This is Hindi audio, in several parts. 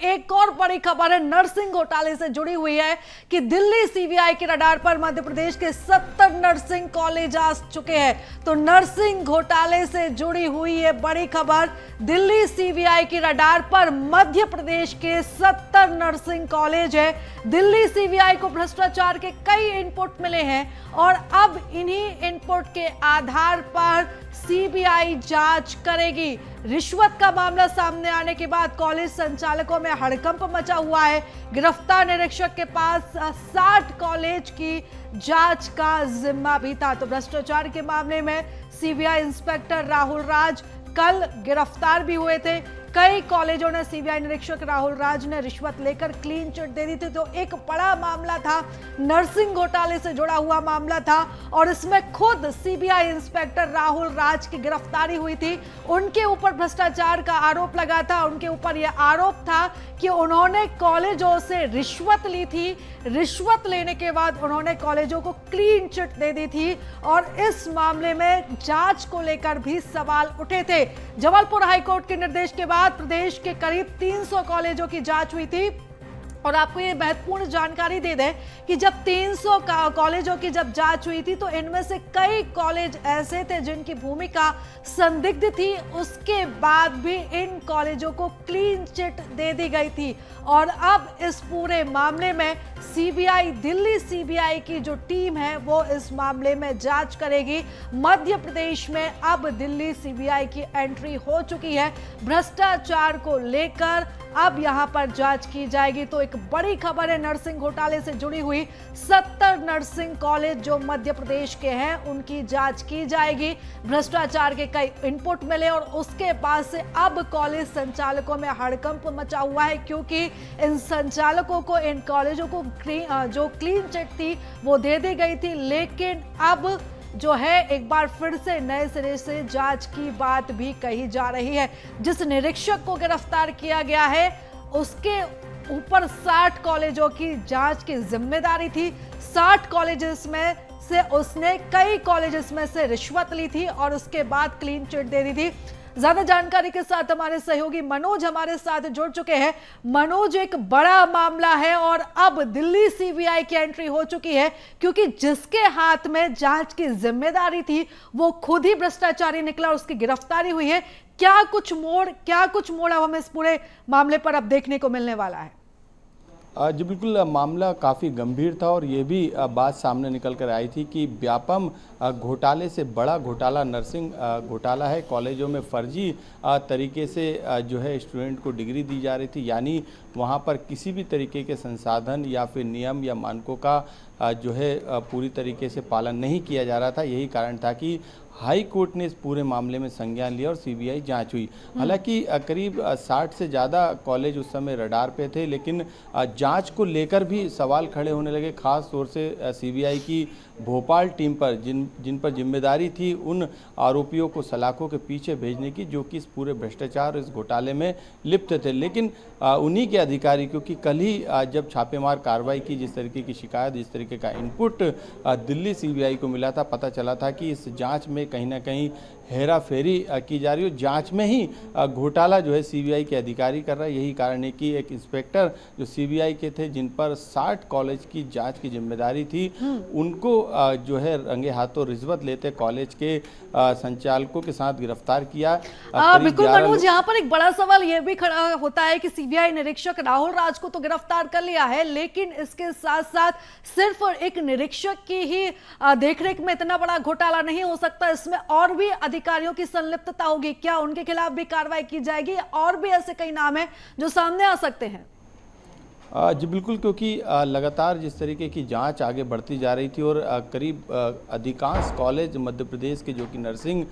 एक और बड़ी खबर है नर्सिंग घोटाले से जुड़ी हुई है कि दिल्ली सीबीआई के रडार पर मध्य प्रदेश के 70 नर्सिंग कॉलेज आ चुके हैं। तो नर्सिंग घोटाले से जुड़ी हुई है बड़ी खबर। दिल्ली सीबीआई की रडार पर मध्य प्रदेश के 70 नर्सिंग कॉलेज है। दिल्ली सीबीआई को भ्रष्टाचार के कई इनपुट मिले हैं और अब इन्हीं इनपुट के आधार पर सीबीआई जांच करेगी। रिश्वत का मामला सामने आने के बाद कॉलेज संचालकों में हड़कंप मचा हुआ है। गिरफ्तार निरीक्षक के पास 60 कॉलेज की जांच का जिम्मा भी था। तो भ्रष्टाचार के मामले में सीबीआई इंस्पेक्टर राहुल राज कल गिरफ्तार भी हुए थे। कई कॉलेजों ने सीबीआई निरीक्षक राहुल राज ने रिश्वत लेकर क्लीन चिट दे दी थी। तो एक बड़ा मामला था, नर्सिंग घोटाले से जुड़ा हुआ मामला था और इसमें खुद सीबीआई इंस्पेक्टर राहुल राज की गिरफ्तारी हुई थी। उनके ऊपर भ्रष्टाचार का आरोप लगा था। उनके ऊपर यह आरोप था कि उन्होंने कॉलेजों से रिश्वत ली थी। रिश्वत लेने के बाद उन्होंने कॉलेजों को क्लीन चिट दे दी थी और इस मामले में जांच को लेकर भी सवाल उठे थे। जबलपुर हाईकोर्ट के निर्देश के बाद प्रदेश के करीब 300 कॉलेजों की जांच हुई थी। और आपको ये महत्वपूर्ण जानकारी दे दें कि जब 300 कॉलेजों की जब जांच हुई थी तो इनमें से कई कॉलेज ऐसे थे जिनकी भूमिका संदिग्ध थी। उसके बाद भी इन कॉलेजों को क्लीन चिट दे दी गई थी। और अब इस पूरे मामले में सीबीआई, दिल्ली सीबीआई की जो टीम है वो इस मामले में जांच करेगी। मध्य प्रदेश में अब दिल्ली सीबीआई की एंट्री हो चुकी है। भ्रष्टाचार को लेकर अब यहां पर जांच की जाएगी। तो एक बड़ी खबर है नर्सिंग घोटाले से जुड़ी हुई। 70 नर्सिंग कॉलेज जो मध्य प्रदेश के हैं उनकी जांच की जाएगी। भ्रष्टाचार के कई इनपुट मिले और उसके बाद से अब कॉलेज संचालकों में हड़कंप मचा हुआ है, क्योंकि इन संचालकों को, इन कॉलेजों को जो क्लीन चिट थी वो दे दी गई थी। लेकिन अब जो है एक बार फिर से नए सिरे से जांच की बात भी कही जा रही है। जिस निरीक्षक को गिरफ्तार किया गया है उसके ऊपर 60 कॉलेजों की जांच की जिम्मेदारी थी। 60 कॉलेजेस में से उसने कई कॉलेजेस में से रिश्वत ली थी और उसके बाद क्लीन चिट दे दी थी। ज्यादा जानकारी के साथ हमारे सहयोगी मनोज हमारे साथ जुड़ चुके हैं। मनोज, एक बड़ा मामला है और अब दिल्ली सीबीआई की एंट्री हो चुकी है, क्योंकि जिसके हाथ में जांच की जिम्मेदारी थी वो खुद ही भ्रष्टाचारी निकला और उसकी गिरफ्तारी हुई है। क्या कुछ मोड़ अब हमें इस पूरे मामले पर अब देखने को मिलने वाला है? जी बिल्कुल, मामला काफ़ी गंभीर था और ये भी बात सामने निकल कर आई थी कि व्यापम घोटाले से बड़ा घोटाला नर्सिंग घोटाला है। कॉलेजों में फर्जी तरीके से जो है स्टूडेंट को डिग्री दी जा रही थी, यानी वहाँ पर किसी भी तरीके के संसाधन या फिर नियम या मानकों का जो है पूरी तरीके से पालन नहीं किया जा रहा था। यही कारण था कि हाई कोर्ट ने इस पूरे मामले में संज्ञान लिया और सीबीआई जांच हुई। हालांकि करीब 60 से ज़्यादा कॉलेज उस समय रडार पे थे, लेकिन जांच को लेकर भी सवाल खड़े होने लगे, खास तौर से सीबीआई की भोपाल टीम पर, जिन पर जिम्मेदारी थी उन आरोपियों को सलाखों के पीछे भेजने की जो कि इस पूरे भ्रष्टाचार, इस घोटाले में लिप्त थे। लेकिन उन्हीं के अधिकारी, क्योंकि कल ही जब छापेमार कार्रवाई की, जिस तरीके की शिकायत, जिस तरीके का इनपुट दिल्ली सीबीआई को मिला था, पता चला था कि इस जांच में कहीं ना कहीं हेरा फेरी की जा रही हो। जांच में ही घोटाला जो है सीबीआई के अधिकारी कर रहा है। यही कारण है कि एक इंस्पेक्टर जो सीबीआई के थे, जिन पर 60 कॉलेज की जांच की जिम्मेदारी थी, उनको जो है रंगे हाथों रिश्वत लेते कॉलेज के संचालकों के साथ गिरफ्तार किया। बिल्कुल मनोज, यहाँ पर एक बड़ा सवाल यह भी खड़ा होता है कि सीबीआई निरीक्षक राहुल राज को तो गिरफ्तार कर लिया है, लेकिन इसके साथ साथ सिर्फ एक निरीक्षक की ही देखरेख में इतना बड़ा घोटाला नहीं हो सकता। इसमें और भी अधिकारियों की संलिप्तता होगी। क्या उनके खिलाफ भी कार्रवाई की जाएगी? और भी ऐसे कई नाम हैं जो सामने आ सकते हैं। जी बिल्कुल, क्योंकि लगातार जिस तरीके की जांच आगे बढ़ती जा रही थी और करीब अधिकांश कॉलेज मध्य प्रदेश के जो कि नर्सिंग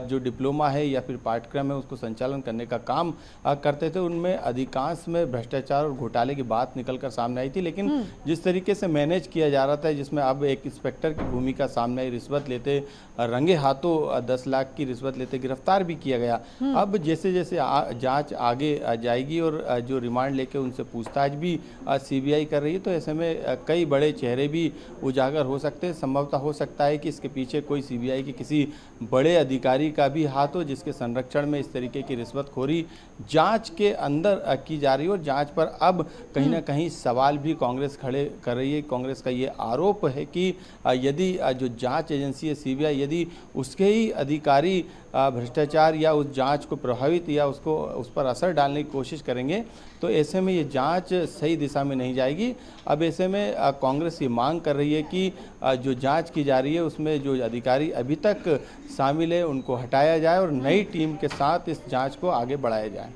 जो डिप्लोमा है या फिर पाठ्यक्रम है उसको संचालन करने का काम करते थे, उनमें अधिकांश में भ्रष्टाचार और घोटाले की बात निकल कर सामने आई थी। लेकिन जिस तरीके से मैनेज किया जा रहा था, जिसमें अब एक इंस्पेक्टर की भूमिका सामने आई, रिश्वत लेते रंगे हाथों 10 लाख की रिश्वत लेते गिरफ्तार भी किया गया। अब जैसे जैसे जाँच आगे जाएगी और जो रिमांड लेके उनसे पूछताछ भी भी सीबीआई कर रही है, तो ऐसे में कई बड़े चेहरे भी उजागर हो सकते हैं। संभवतः हो सकता है कि इसके पीछे कोई सीबीआई के किसी बड़े अधिकारी का भी हाथ हो, जिसके संरक्षण में इस तरीके की रिश्वतखोरी जांच के अंदर की जा रही है। और जांच पर अब कहीं ना कहीं सवाल भी कांग्रेस खड़े कर रही है। कांग्रेस का ये आरोप है कि यदि जो जांच एजेंसी है सीबीआई, यदि उसके ही अधिकारी भ्रष्टाचार या उस जांच को प्रभावित या उसको उस पर असर डालने की कोशिश करेंगे, तो ऐसे में ये जांच सही दिशा में नहीं जाएगी। अब ऐसे में कांग्रेस ये मांग कर रही है कि जो जांच की जा रही है उसमें जो अधिकारी अभी तक शामिल है उनको हटाया जाए और नई टीम के साथ इस जांच को आगे बढ़ाया जाए।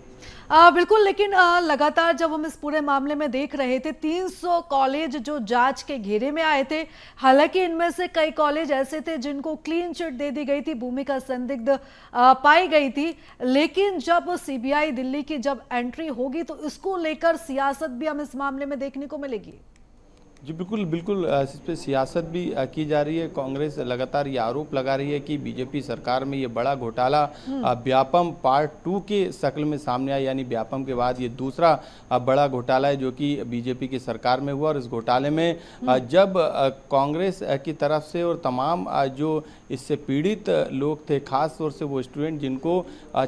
बिल्कुल, लेकिन लगातार जब हम इस पूरे मामले में देख रहे थे 300 कॉलेज जो जांच के घेरे में आए थे, हालांकि इनमें से कई कॉलेज ऐसे थे जिनको क्लीन चिट दे दी गई थी, भूमिका संदिग्ध पाई गई थी। लेकिन जब सीबीआई दिल्ली की जब एंट्री होगी तो इसको लेकर सियासत भी हम इस मामले में देखने को मिलेगी। जी बिल्कुल बिल्कुल, इस पर सियासत भी की जा रही है। कांग्रेस लगातार ये आरोप लगा रही है कि बीजेपी सरकार में ये बड़ा घोटाला व्यापम पार्ट 2 के शक्ल में सामने आया, यानी व्यापम के बाद ये दूसरा बड़ा घोटाला है जो कि बीजेपी की सरकार में हुआ। और इस घोटाले में जब कांग्रेस की तरफ से और तमाम जो इससे पीड़ित लोग थे, खास तौर से वो स्टूडेंट जिनको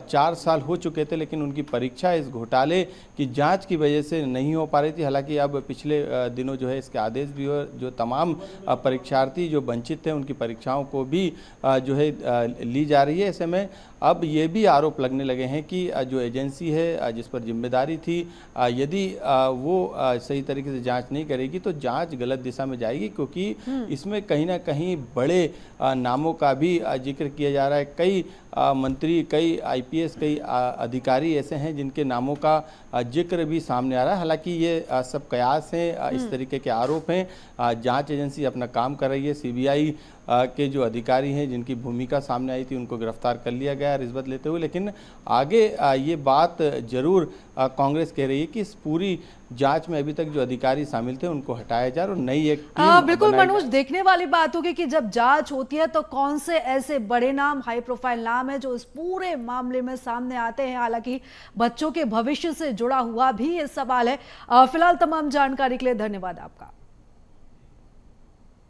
4 साल हो चुके थे लेकिन उनकी परीक्षा इस घोटाले की जाँच की वजह से नहीं हो पा रही थी। हालांकि अब पिछले दिनों जो है इसके आदेश भी हुए, जो तमाम परीक्षार्थी जो वंचित थे उनकी परीक्षाओं को भी जो है ली जा रही है। ऐसे में अब ये भी आरोप लगने लगे हैं कि जो एजेंसी है जिस पर जिम्मेदारी थी, यदि वो सही तरीके से जांच नहीं करेगी तो जांच गलत दिशा में जाएगी, क्योंकि इसमें कहीं ना कहीं बड़े नामों का भी जिक्र किया जा रहा है। कई मंत्री, कई आईपीएस, कई अधिकारी ऐसे हैं जिनके नामों का जिक्र भी सामने आ रहा है। हालांकि ये सब कयास हैं, इस तरीके के आरोप हैं। जांच एजेंसी अपना काम कर रही है। सीबीआई के जो अधिकारी हैं जिनकी भूमिका सामने आई थी उनको गिरफ्तार कर लिया गया रिश्वत लेते हुए। लेकिन आगे ये बात जरूर कांग्रेस कह रही है कि इस पूरी जांच में अभी तक जो अधिकारी शामिल थे उनको हटाया जाए और नई एक टीम बिल्कुल मनोज, देखने वाली बात होगी कि जब जांच होती है तो कौन से ऐसे बड़े नाम, हाई प्रोफाइल नाम है जो इस पूरे मामले में सामने आते हैं। हालांकि बच्चों के भविष्य से जुड़ा हुआ भी ये सवाल है। फिलहाल तमाम जानकारी के लिए धन्यवाद आपका।